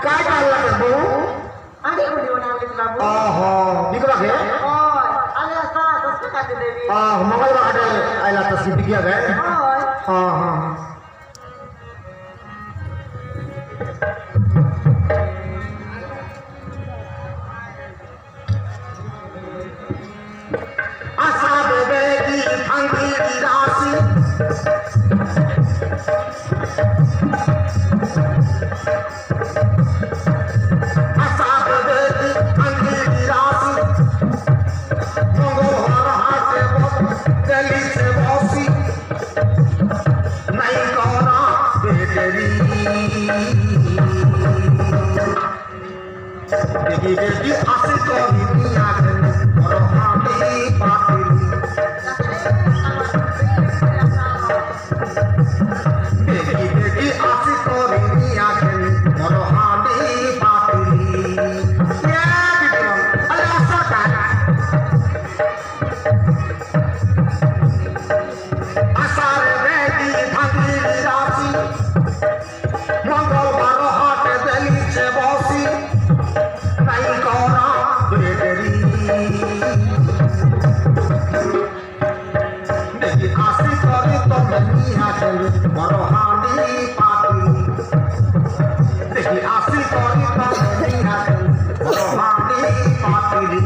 काय काढला ते भाऊ आणि कोणी होणार बाबू हो बिकला घे होय आले असा तसं का ते देवी मंगळवार आटे आयला तशी बिकिया गए होय हां आशा बेबी भांगी राशि आशा बेबी भांगी राशि मंगोहर हाथे दिल्ली से बसी नहीं कोना बेटेरी देखी बेटी आशी करी दुनिया के और हामी पाटिली देखी बेटी आशी करी दुनिया के और हामी पाटिली ये बिकम अरे ऐसा क्या आसार बेटी भागी राशि मंगलवार हाट दिल्ली से बसी नहीं कोना बेटेरी देखी आशी करी तो दुनिया के और हामी पाटिली देखी आशी करी तो दुनिया के और हामी पाटिली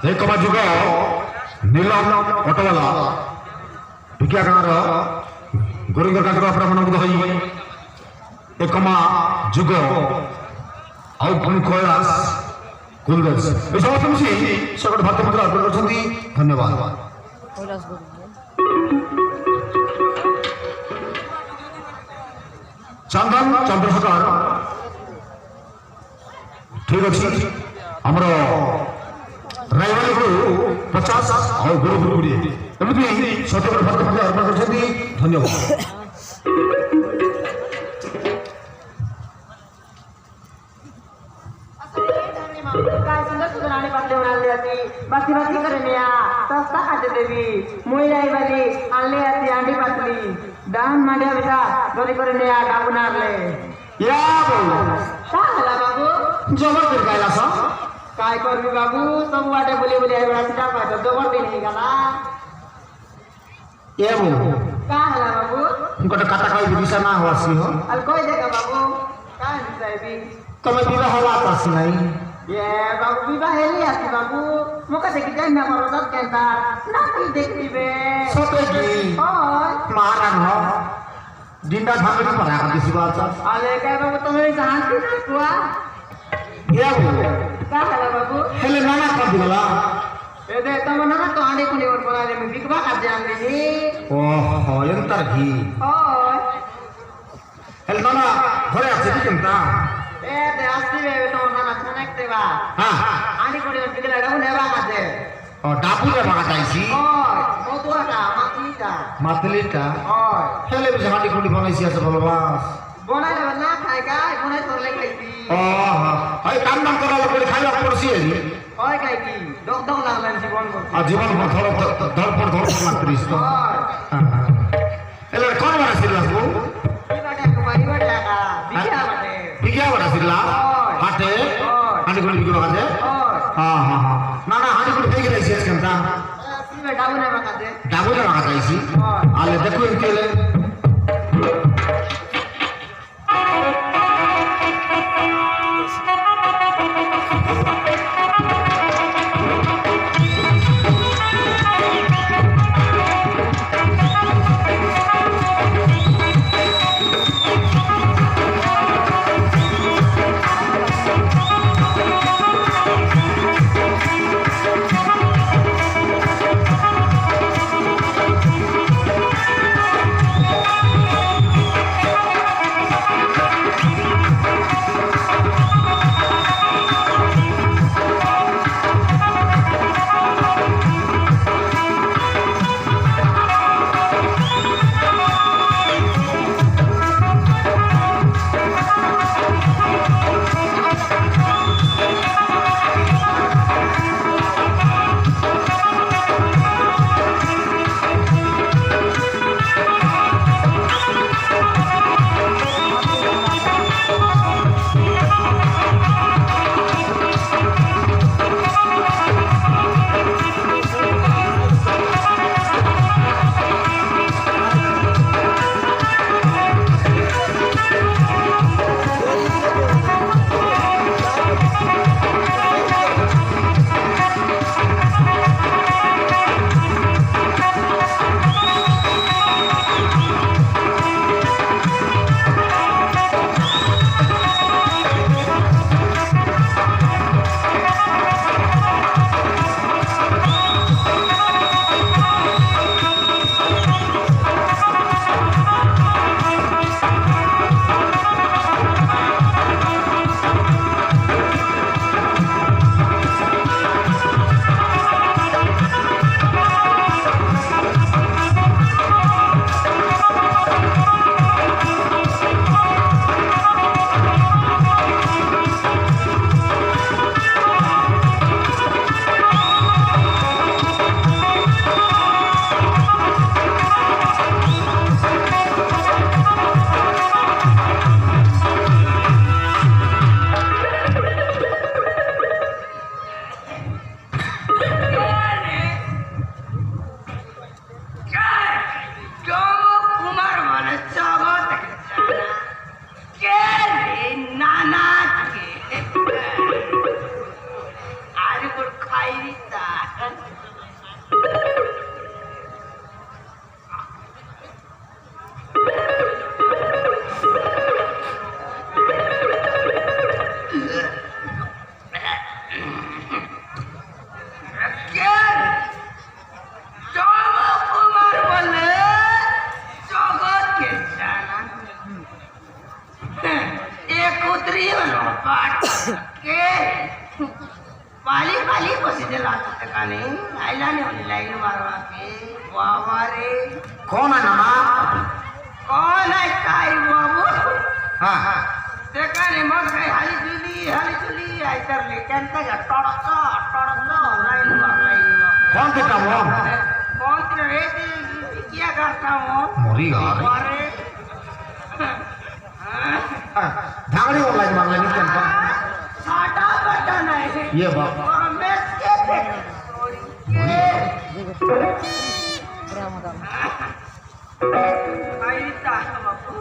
एकमा जुग नील अटोवाला टिकिया गाँव गोरिंग कार्यक्रम मनोमुग्ध हो एकमा जुग आउ पुणी कैलाश कुलदेश ये समस्त मिसी से भारत मुद्रा अर्पण कर धन्यवाद। चंदन चंद्रशेखर ठीक अच्छे आमर रायवाली को 50 और गुरु गुरु एमती सत्य भारत मुद्रा अर्पण कर धन्यवाद। बाकी बाकी करे सस्ता खाते देवी मुई रायवाली आले आती आंडी पातली दान मांडिया बेटा गरी करे डाबू नारले या बोल का हला बाबू जबर कर कायला सा काय करबी बाबू सब वाटे बोली बोली आई बड़ा सीधा पातो जबर दिन ही गला ये बोल का हला बाबू उनको कथा कोई विदिशा ना होसी हो अल कोई देगा बाबू का हिसाबी तुम्हें विवाह होला तासी नहीं ये बाबू विवाह हेली आती बाबू मुका देखि जाय ना मरो सब केंता ना की देखबी बे सोते की ओय महारान हो डिंडा धामे की परा का किसी बात आले काय बाबू तुम्हें जानती ना कुआ ये बोल का हला बाबू हेले नाना कर दिला ए दे तम ना तो आंडी कुनी और परा रे में बिकबा का जान देनी ओहो यंतर घी ओय हेले नाना घरे आछे की केनता ए दे आस्ती रे तो ना छनक देवा हां आंडी कुनी और बिकला डाबू नेबा काते और डाबू रे बागाइसी ओय मोतुआ का मातलीटा ओय हेले भी हांडी कुंडी बनाइसी আছে বলবাস बनाई ना खाए का बनाई तोरले खाइसी ओहो हाय काम नाम करा लोग खाइला पड़सी है ओय काई की डॉग डॉग लागलन जीवन को जीवन में थोड़ा धड़पड़ लागतरिस तो ओय हेले कोन बारा सिरला को ई बाटे को बारी बाटे का बिकिया बाटे बिकिया बारा सिरला हाटे हांडी कुंडी बिकिया बाटे ओय हां हां हां ना ना हांडी कुंडी फेंक रही है केनता सीमे डाबू ने बाकाते डाबू रे बागाइसी आले देखो इनकेले के पाली पाली बसिदेला ठिकाणी आईला नाही लाईन मारवा के बाबा रे कोण आहे नामा कोण आहे काय बाबू हा ठिकाणी मग काय हाली जुली आयतरले त्यांचा टडक लाईन मार कोण ते काम कौन रे क्या करता हूँ मोरी यार अरे धांगड़ी और लाइन मार लेनी चलता साटा बटा नहीं ये बाप और मैं के आई ता बापू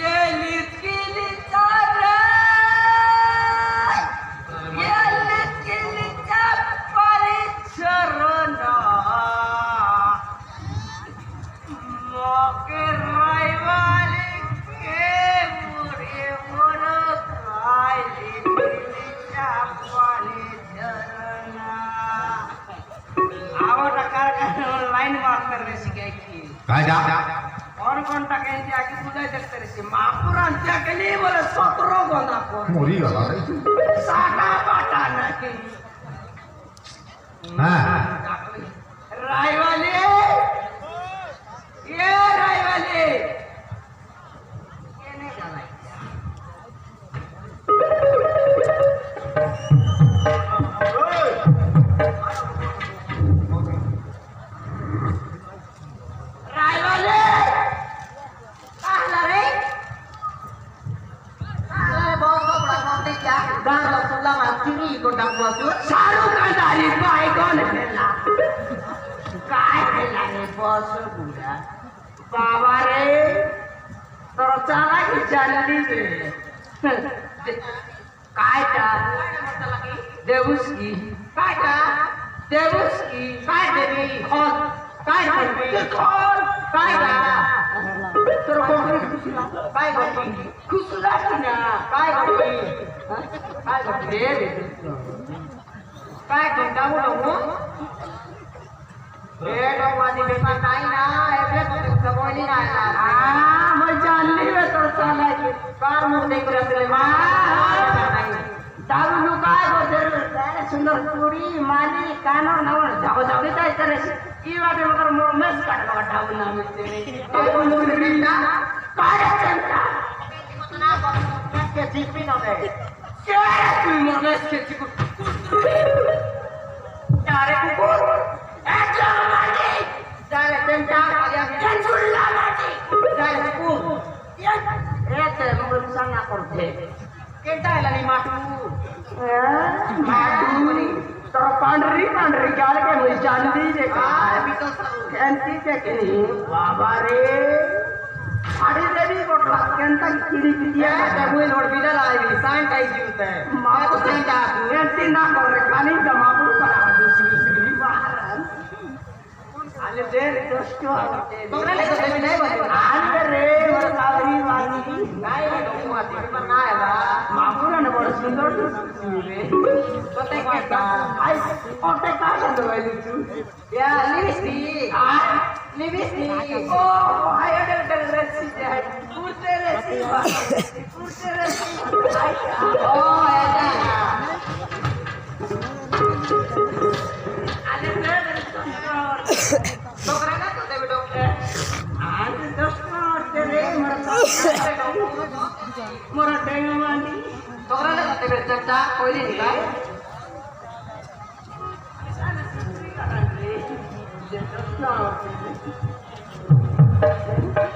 ये लिखी लिखा रे ये लिखी लिखा परिचरण मोके रायवाली के मुरे मोर काय लिखी लिखा परिचरण आवड कर लाइन बात कर रही सी की काय जा और कौन टा कहते आके बुझाई देखते रही महापुराण त्या के लिए बोले 17 गोंदा को मोरी गला साटा बाटा नहीं हां रायवाले ये रायवाले केने जाला रायवाले काहला रे बहुत बड़ा मोटे क्या गाना सुला माचुरी को डाकवासु शाहरुख खान दारी पाए कौन खेला काय खेला रे बॉस बुढ़ा बाबा रे तोर चाला की चालली रे काय ता देवुस्की काय ता देवुस्की काय देवी खोल काय देवी खोल काय ता तर कोणी खुशला काय गोष्टी खुशला ना काय गोष्टी काय गोष्टी रे काय घंटा बोलू रे डोवादी बेटा नाही ना एवढे तो बोली नाही ना मग जानली वे तर चालायची कार मोठे करतले मा दारू नु काय बोलते रे सुंदर चोरी माली कानो नव जाओ जाओ काय करे ई वाटे मगर मस काट बघा डाऊन ना मिळते काय बोलू रे ना काय चंता मत ना के जीपी न दे के तू मनेस के चिकू यारे कुकुर ऐसा माटी जारे चंता आलिया चंचुल्ला माटी जारे कुकुर ये ते मगर सांगा करते केंटा आला माटू माटू तर पांढरी गाल के मुझे जानती जे काय भी तो जानती जे के नहीं बाबा रे आड़ी देवी कोटला केंटा किडी किडिया ते मुई लोड बिदल आई सैनिटाइज होता है माको सेंटा एंटी ना कर खाली जमापुर करावा दूसरी बाहर आले दे दोस्तो तोरे ले तो देवी नहीं बने आले रे मोर कावरी वाली नाही नको आती पर ना आला मापुरा ने बड़ सुंदर रे कोते का आई कोते का संदो वाली तू या लिविस्टी ओ आई अडल रेसी है पूरे रेसी ओ ऐसा आले रे तो करेगा तो देवी डॉक्टर आज दोस्तों तेरे मोरा डेंगू मांडी तो करेगा तो देवी चचा कोई नहीं का Yes,